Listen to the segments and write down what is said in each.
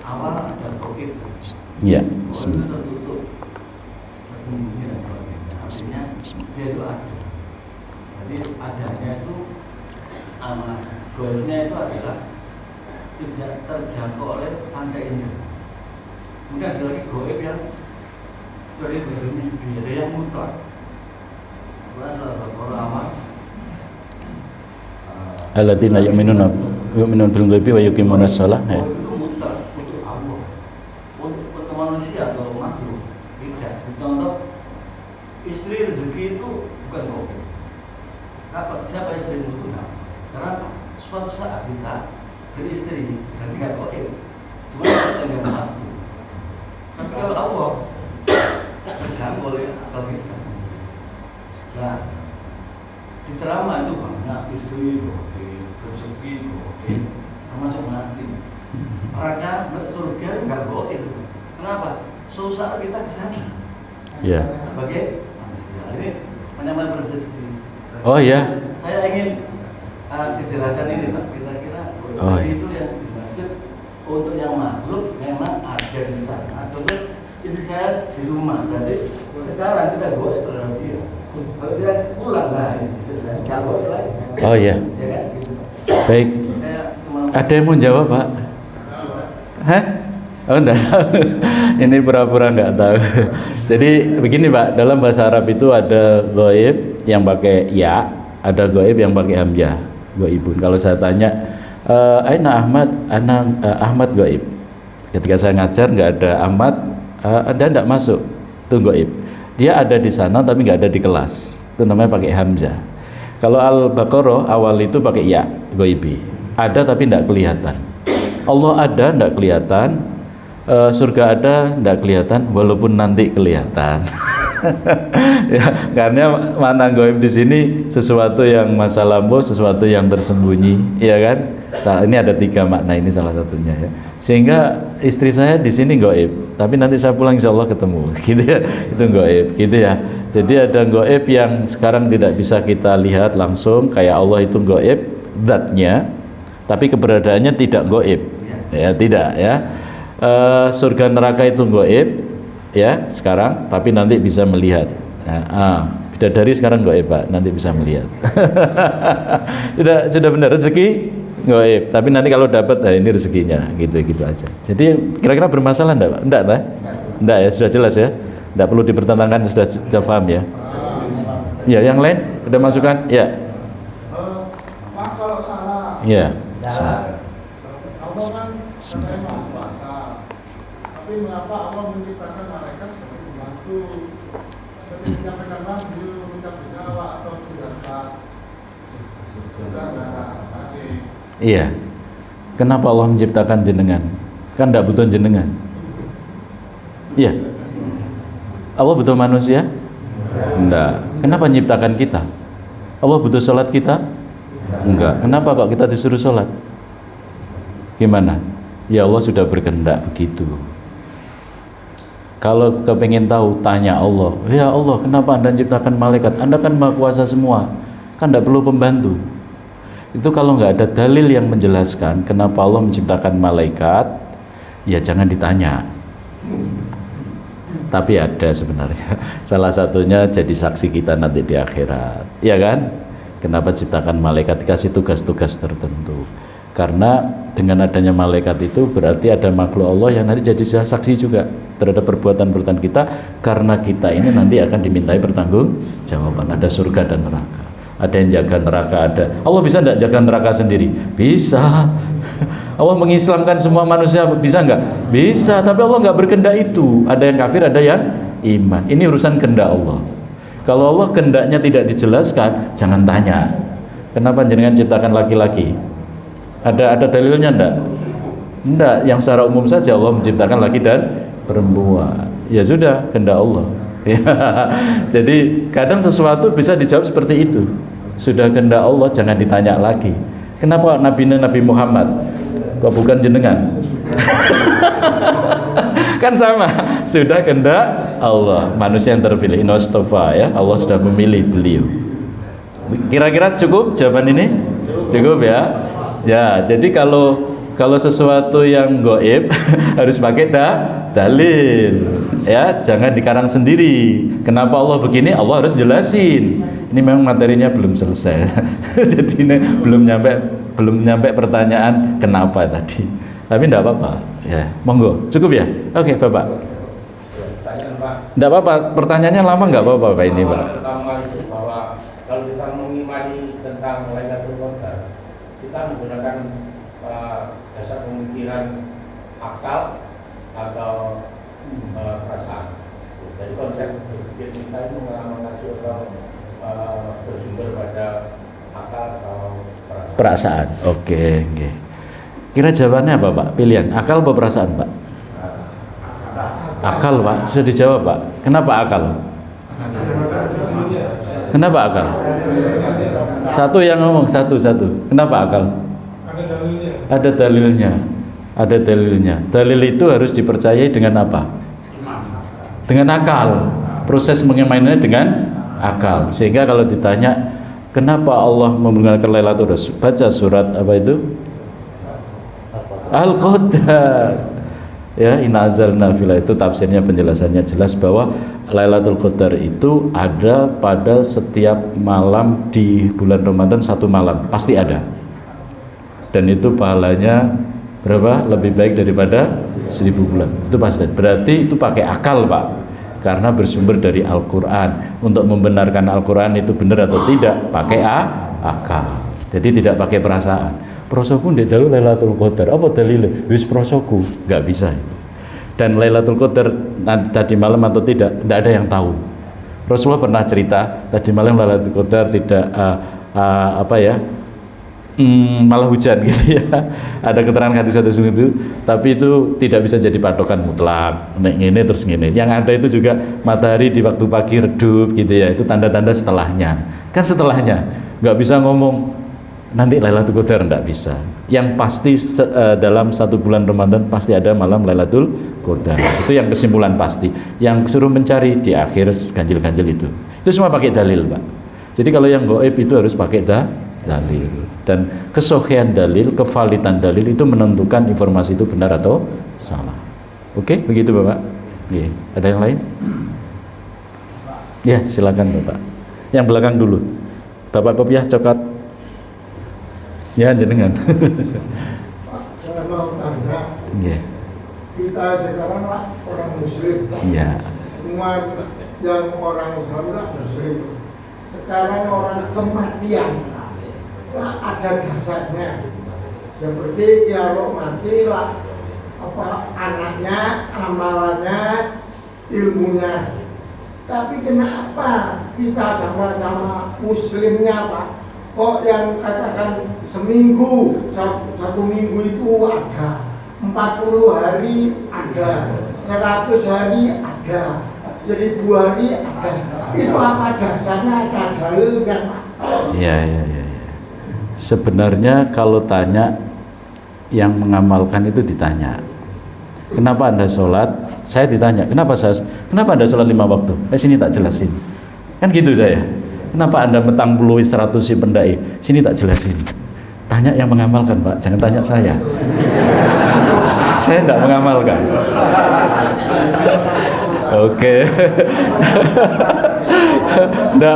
awal ada goib. Iya. Goib itu tertutup, tersembunyi dan sebagainya. Artinya dia itu ada. Jadi adanya itu goibnya itu adalah tidak terjangkau oleh panca indera. Kemudian ada lagi goib yang dari diri sendiri, ada yang mutlak. Bukan salah satu awal. Alladzina yu'minuna bil ghaibi wa yuqimuna shalah. Itu mutlak untuk Allah, untuk manusia atau makhluk tidak. Contoh, istri rezeki itu bukan goib. Siapa istrimu itu enggak? Karena suatu saat kita beristri dan tidak goib, cuma kita tidak mampu. Tapi kalau Allah tak terjangkau oleh akal kita. Nah, di terama itu banyak istri goib, rezeki goib, termasuk mati. Neraka, surga enggak goib. Kenapa? Suatu saat kita kesana. Iya. Sebagai manusia. Ini menambah persepsi. Oh iya. Saya ingin kejelasan ini Pak. Kira-kira itu yang dimaksud untuk yang makhluk memang ada di sana. Terus itu saya di rumah. Berarti sekarang kita goib terhadap dia. Kalau dia pulang lah, nggak goib lagi. Oh iya. Ya kan? Gitu. Baik. Saya cuma Ada yang mau jawab, Pak? Hah? Oh, enggak tahu. Ini pura-pura enggak tahu. Jadi begini, Pak, dalam bahasa Arab itu ada ghaib yang pakai ya, ada ghaib yang pakai hamzah, ghaibun. Kalau saya tanya, aina Ahmad, Ahmad ghaib. Ketika saya ngajar enggak ada Ahmad, Anda enggak masuk. Itu ghaib. Dia ada di sana tapi enggak ada di kelas. Itu namanya pakai hamzah. Kalau Al-Baqarah awal itu pakai ya, ghaibi. Ada tapi enggak kelihatan. Allah ada enggak kelihatan. Surga ada tidak kelihatan walaupun nanti kelihatan. Ya, karena mana gaib di sini sesuatu yang masa lampau, sesuatu yang tersembunyi, ya kan? Ini ada 3 makna, ini salah satunya ya. Sehingga istri saya di sini gaib, tapi nanti saya pulang insya Allah ketemu, gitu ya. Itu gaib, gitu ya. Jadi ada gaib yang sekarang tidak bisa kita lihat langsung, kayak Allah itu gaib zatnya, tapi keberadaannya tidak gaib, ya tidak ya. Surga neraka itu gaib ya sekarang, tapi nanti bisa melihat. Bidadari sekarang gaib Pak, nanti bisa melihat. sudah benar rezeki gaib, tapi nanti kalau dapat ini rezekinya, gitu aja. Jadi kira-kira bermasalah enggak Pak? Enggak Pak? Enggak ya, sudah jelas ya. Enggak perlu dipertentangkan, sudah paham ya. Ya, yang lain ada masukan? Ya. Pak, kalau salah. Ya. Allah kan menerima puasa. Tapi mengapa Allah menciptakan malaikat sebagai pembantu? Seperti menyampaikan wahyu, meminta berdakwah atau berzakat. Iya. Kenapa Allah menciptakan jenengan? Kan tidak butuh jenengan. Iya. Allah butuh manusia? Enggak. Kenapa menciptakan kita? Allah butuh sholat kita? Enggak. Kenapa kok kita disuruh sholat? Gimana? Ya Allah sudah berkehendak begitu. Kalau kepengen tahu, tanya Allah. Ya Allah, kenapa Anda menciptakan malaikat? Anda kan Maha Kuasa semua, kan tidak perlu pembantu. Itu kalau nggak ada dalil yang menjelaskan kenapa Allah menciptakan malaikat, ya jangan ditanya. Tapi ada sebenarnya. Salah satunya jadi saksi kita nanti di akhirat, ya kan? Kenapa ciptakan malaikat? Dikasih tugas-tugas tertentu. Karena dengan adanya malaikat itu berarti ada makhluk Allah yang nanti jadi saksi juga terhadap perbuatan-perbuatan kita, karena kita ini nanti akan dimintai pertanggungjawaban. Ada surga dan neraka, ada yang jaga neraka, ada. Allah bisa enggak jaga neraka sendiri? Bisa. Allah mengislamkan semua manusia, bisa enggak? Bisa, tapi Allah enggak berkehendak itu. Ada yang kafir, ada yang iman. Ini urusan kehendak Allah. Kalau Allah kehendaknya tidak dijelaskan, jangan tanya. Kenapa jenengan ciptakan laki-laki? Ada dalilnya enggak? Enggak, yang secara umum saja Allah menciptakan laki dan perempuan. Ya sudah, kehendak Allah. Ya. Jadi kadang sesuatu bisa dijawab seperti itu. Sudah kehendak Allah, jangan ditanya lagi. Kenapa Nabi Muhammad? Kok bukan jenengan? Kan sama, sudah kehendak Allah, manusia yang terpilih, Inostofa ya, Allah sudah memilih beliau. Kira-kira cukup jawaban ini? Cukup ya? Ya, jadi kalau kalau sesuatu yang goib harus pakai dalil, ya, jangan dikarang sendiri. Kenapa Allah begini? Allah harus jelasin. Ini memang materinya belum selesai, jadi ini belum nyampe pertanyaan kenapa tadi. Tapi tidak apa-apa, ya, monggo, cukup ya. Oke, Bapak. Tidak apa-apa, pertanyaannya lama nggak apa-apa, Pak ini, Pak. Pertama itu bahwa kalau kita mengimani tentang Lailatul Qadar, kita menggunakan dasar pemikiran akal atau perasaan. Jadi konsep berpikir kita itu mengacu atau bersumber pada akal atau perasaan. Oke, oke. Kira jawabannya apa, Pak? Pilihan akal atau perasaan, Pak? Akal, Pak. Sudah dijawab, Pak. Kenapa akal? Kenapa akal? Satu yang ngomong, satu. Kenapa akal? Ada dalilnya. Ada dalilnya. Dalil itu harus dipercayai dengan apa? Dengan akal. Proses mengimannya dengan akal. Sehingga kalau ditanya, kenapa Allah menggunakan Lailatul Qadar? Baca surat apa itu? Al-Qadar. Ya, inna anzalna fi itu tafsirnya, penjelasannya jelas bahwa Lailatul Qadar itu ada pada setiap malam di bulan Ramadan, satu malam pasti ada. Dan itu pahalanya berapa? Lebih baik daripada 1000 bulan. Itu pasti. Berarti itu pakai akal, Pak. Karena bersumber dari Al-Qur'an. Untuk membenarkan Al-Qur'an itu benar atau tidak, pakai akal. Jadi tidak pakai perasaan. Prosoku ndek dalu Lailatul Qadar. Apa dalilnya? Wis prosoku, enggak bisa itu. Dan Lailatul Qadar tadi malam atau tidak ada yang tahu. Rasulullah pernah cerita tadi malam Lailatul Qadar tidak malah hujan gitu ya. Ada keterangan hadis itu, tapi itu tidak bisa jadi patokan mutlak. Nek ngene terus ngene. Yang ada itu juga matahari di waktu pagi redup gitu ya. Itu tanda-tanda setelahnya. Kan setelahnya enggak bisa ngomong nanti Lailatul Qadar, enggak bisa. Yang pasti dalam satu bulan Ramadan pasti ada malam Lailatul Qadar. Itu yang kesimpulan pasti. Yang suruh mencari di akhir ganjil-ganjil itu. Itu semua pakai dalil, Pak. Jadi kalau yang gaib itu harus pakai dalil. Dan kesohihan dalil, kevalidan dalil itu menentukan informasi itu benar atau salah. Oke, begitu Bapak. Oke. Ada yang lain? Ya, silakan Bapak. Yang belakang dulu. Bapak kopiah coklat. Ya, jenengan. Saya mau tanya, kita sekarang lah orang Muslim. Ya. Semua yang orang Islam lah Muslim. Sekarang orang kematian lah ada dasarnya. Seperti kalau mati lah anaknya, amalannya, ilmunya. Tapi kenapa kita sama-sama Muslimnya, Pak? Kok yang katakan seminggu, satu minggu itu ada, 40 hari ada, 100 hari ada, 1000 hari ada. Itu apa dasarnya? Ada dalil kan, Pak? Ya. Sebenarnya kalau tanya, yang mengamalkan itu ditanya, kenapa Anda sholat? Saya ditanya, kenapa Anda sholat 5 waktu? Sini tak jelasin. Kan gitu saya. Kenapa Anda metang puluh 100 si pendai? Sini tak jelasin. Tanya yang mengamalkan, Pak. Jangan tanya saya. Saya tidak mengamalkan. Oke.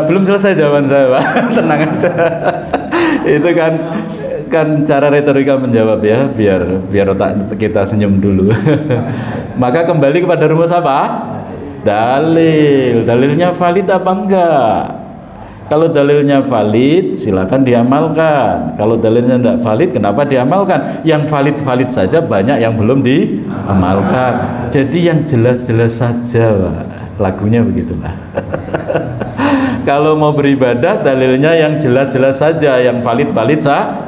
Belum selesai jawaban saya, Pak. Tenang aja. Itu kan cara retorika menjawab ya, biar otak kita senyum dulu. Maka kembali kepada rumus apa? Dalilnya valid apa enggak? Kalau dalilnya valid, silakan diamalkan. Kalau dalilnya tidak valid, kenapa diamalkan? Yang valid saja banyak yang belum diamalkan. Jadi yang jelas-jelas saja, Pak. Lagunya begitulah. Kalau mau beribadah, dalilnya yang jelas-jelas saja, yang valid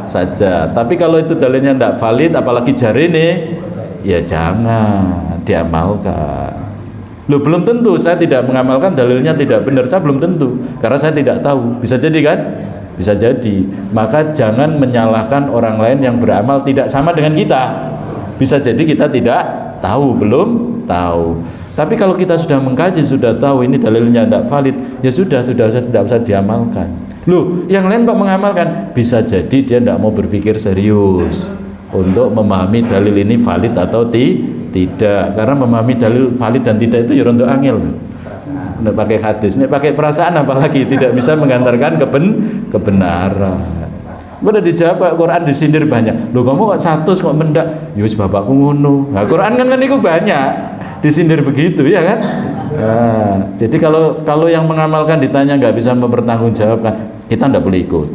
saja. Tapi kalau itu dalilnya tidak valid, apalagi jari ini, ya jangan diamalkan. Loh, belum tentu saya tidak mengamalkan dalilnya tidak benar, saya belum tentu, karena saya tidak tahu. Bisa jadi kan? Bisa jadi. Maka jangan menyalahkan orang lain yang beramal tidak sama dengan kita. Bisa jadi kita tidak tahu, belum tahu. Tapi kalau kita sudah mengkaji, sudah tahu ini dalilnya tidak valid, ya sudah tidak usah diamalkan. Loh, yang lain kok mengamalkan? Bisa jadi dia tidak mau berpikir serius. untuk memahami dalil ini valid atau tidak. Karena memahami dalil valid dan tidak itu ya rontok angel. Nek pakai hadis, nek pakai perasaan apalagi tidak bisa mengantarkan kebenaran. Udah dijawab Pak, Quran disindir banyak. Loh kamu kok 100 kok mendak? Yus bapakku ngono. Nah, Quran kan itu banyak disindir begitu ya kan? Nah, jadi kalau yang mengamalkan ditanya nggak bisa mempertanggungjawabkan, kita nggak boleh ikut.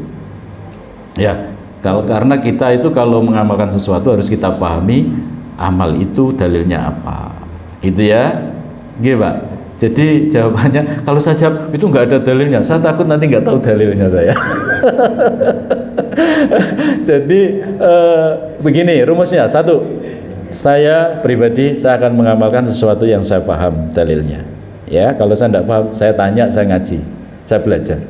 Ya, karena kita itu kalau mengamalkan sesuatu harus kita pahami amal itu dalilnya apa. Gitu ya. Gitu Pak. Jadi jawabannya kalau saya jawab itu nggak ada dalilnya, saya takut nanti nggak tahu dalilnya saya. Jadi begini rumusnya. 1, saya pribadi saya akan mengamalkan sesuatu yang saya paham dalilnya. Ya, kalau saya tidak paham, saya tanya, saya ngaji, saya belajar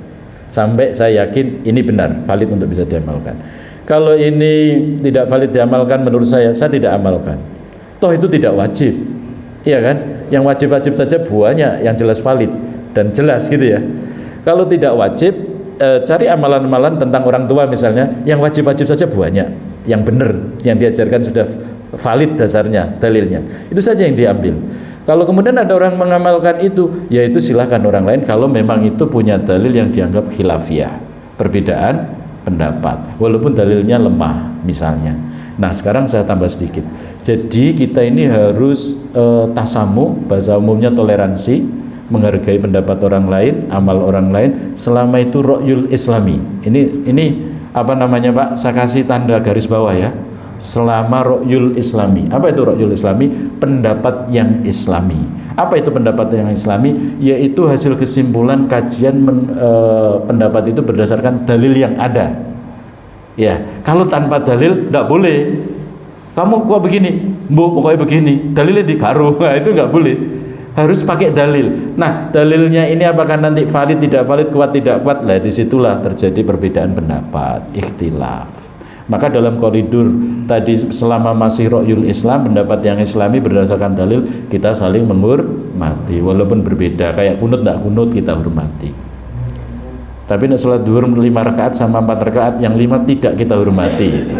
sampai saya yakin ini benar, valid untuk bisa diamalkan. Kalau ini tidak valid diamalkan menurut saya tidak amalkan. Toh itu tidak wajib. Iya kan? Yang wajib-wajib saja buahnya yang jelas valid dan jelas gitu ya. Kalau tidak wajib, cari amalan-amalan tentang orang tua misalnya, yang wajib-wajib saja buahnya, yang benar, yang diajarkan sudah valid dasarnya, dalilnya. Itu saja yang diambil. Kalau kemudian ada orang mengamalkan itu, ya itu silahkan orang lain kalau memang itu punya dalil yang dianggap khilafiyah, perbedaan pendapat, walaupun dalilnya lemah misalnya. Nah sekarang saya tambah sedikit. Jadi kita ini harus tasamu, bahasa umumnya toleransi, menghargai pendapat orang lain, amal orang lain, selama itu ru'yul islami. Ini apa namanya Pak? Saya kasih tanda garis bawah ya. Selama ru'yul islami. Apa itu ru'yul islami? Pendapat yang islami. Apa itu pendapat yang islami? Yaitu hasil kesimpulan kajian pendapat itu berdasarkan dalil yang ada. Ya, kalau tanpa dalil tidak boleh. Kamu kok begini, Bu, pokoknya begini, dalilnya dikaruh. Nah, itu nggak boleh. Harus pakai dalil. Nah, dalilnya ini apakah nanti valid tidak valid, kuat tidak kuat? Lah disitulah terjadi perbedaan pendapat, ikhtilaf. Maka dalam koridor tadi selama masih ru'yul Islam, pendapat yang islami berdasarkan dalil, kita saling menghormati walaupun berbeda. Kayak kunut tidak kunut kita hormati. Tapi nak sholat duhur 5 rakaat sama 4 rakaat, yang 5 tidak kita hormati.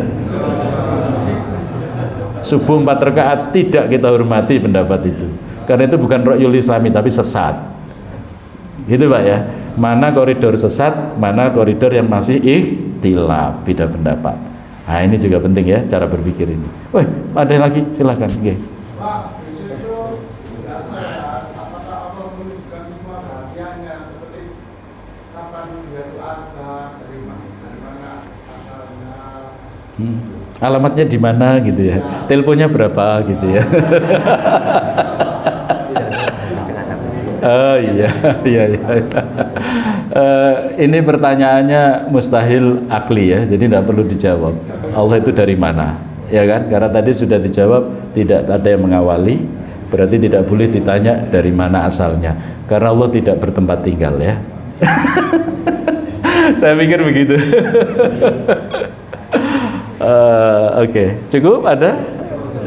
Subuh 4 rakaat tidak kita hormati pendapat itu. Karena itu bukan ru'yul islami tapi sesat. Gitu Pak ya. Mana koridor sesat, mana koridor yang masih ikhtilaf, beda pendapat. Nah ini juga penting ya cara berpikir ini. Woi, ada lagi silahkan. Okay. Pak, di situ apakah Allah menunjukkan semua rahasianya seperti kapan dia itu ada, dari mana asalnya, alamatnya di mana gitu ya, teleponnya berapa gitu ya. Oh iya. Ini pertanyaannya mustahil akli ya, jadi tidak perlu dijawab. Allah itu dari mana, ya kan? Karena tadi sudah dijawab, tidak ada yang mengawali, berarti tidak boleh ditanya dari mana asalnya, karena Allah tidak bertempat tinggal ya. Saya pikir begitu. Oke, cukup ada?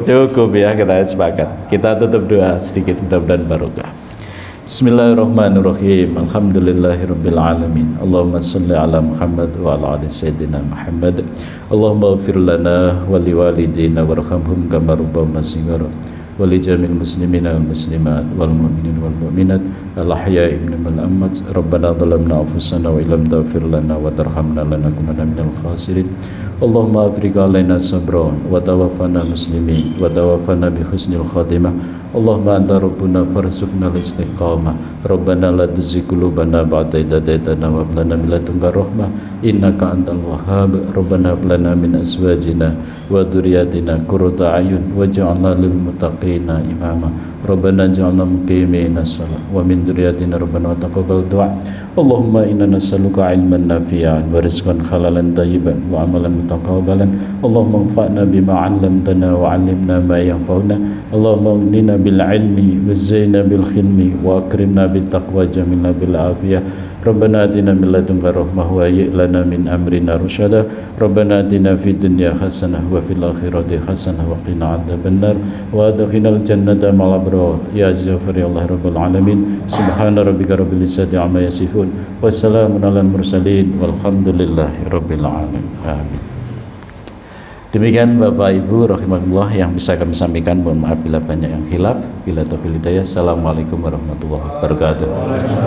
Cukup ya, kita sepakat. Kita tutup doa sedikit, mudah-mudahan barokah. Bismillahirrahmanirrahim. Alhamdulillahirabbil alamin. Allahumma shalli ala Muhammad wa ala ali sayyidina Muhammad. Allahumma ighfir lana wa liwalidina warhamhum kama rabbawna shighara. Wa li jami'il muslimina wal muslimat wal mu'minin wal mu'minat al ahya'i minhum wal amwat. Rabbana dhalamna anfusana wa illam taghfir lana wa tarhamna lanakunanna minal khasirin. Allahumma afriq alaina sabran wa tawaffana muslimin wa tawaffana bi husnil khatimah. Allahumma anta rabbuna farzuqna al-istiqamah. Rabbana la tuzigh qulubana ba'da idh hadaytana wa hab lana min ladunka rahmah innaka antal wahhab. Rabbana hab lana min azwajina wa dhurriyyatina qurrata a'yun waj'alna lil muttaqina imama. Rabbana ij'alna muqimina shalah wa min dhurriyyatina rabbana taqabbal du'a. Allahumma inna nas'aluka 'ilman nafi'an wa rizqan halalan thayyiban wa amalan mutaqabbalan. Allahumma anfa'na bima 'allamtana wa 'allimna ma yanfa'una. Allahumma aghnina bil 'ilmi wa zayyinna bil khilmi wa akrimna bit taqwa jamilna bil afiyah. Rabbana atina min ladunka rahmah wa hayyi' lana min amrina rusyada. Rabbana atina fid dunya hasanah wa fil akhirati hasanah wa qina adzabannar wa adkhilnal jannata ma'al abrar ya aziz ya Allah rabbal alamin. Subhana rabbika rabbil izzati amma yasifun wa salamun alal mursalin walhamdulillahi rabbil alamin. Amin. Demikian Bapak Ibu rahimakumullah yang bisa kami sampaikan. Mohon maaf bila banyak yang khilaf. Bila taufiq hidayah. Assalamualaikum warahmatullahi wabarakatuh.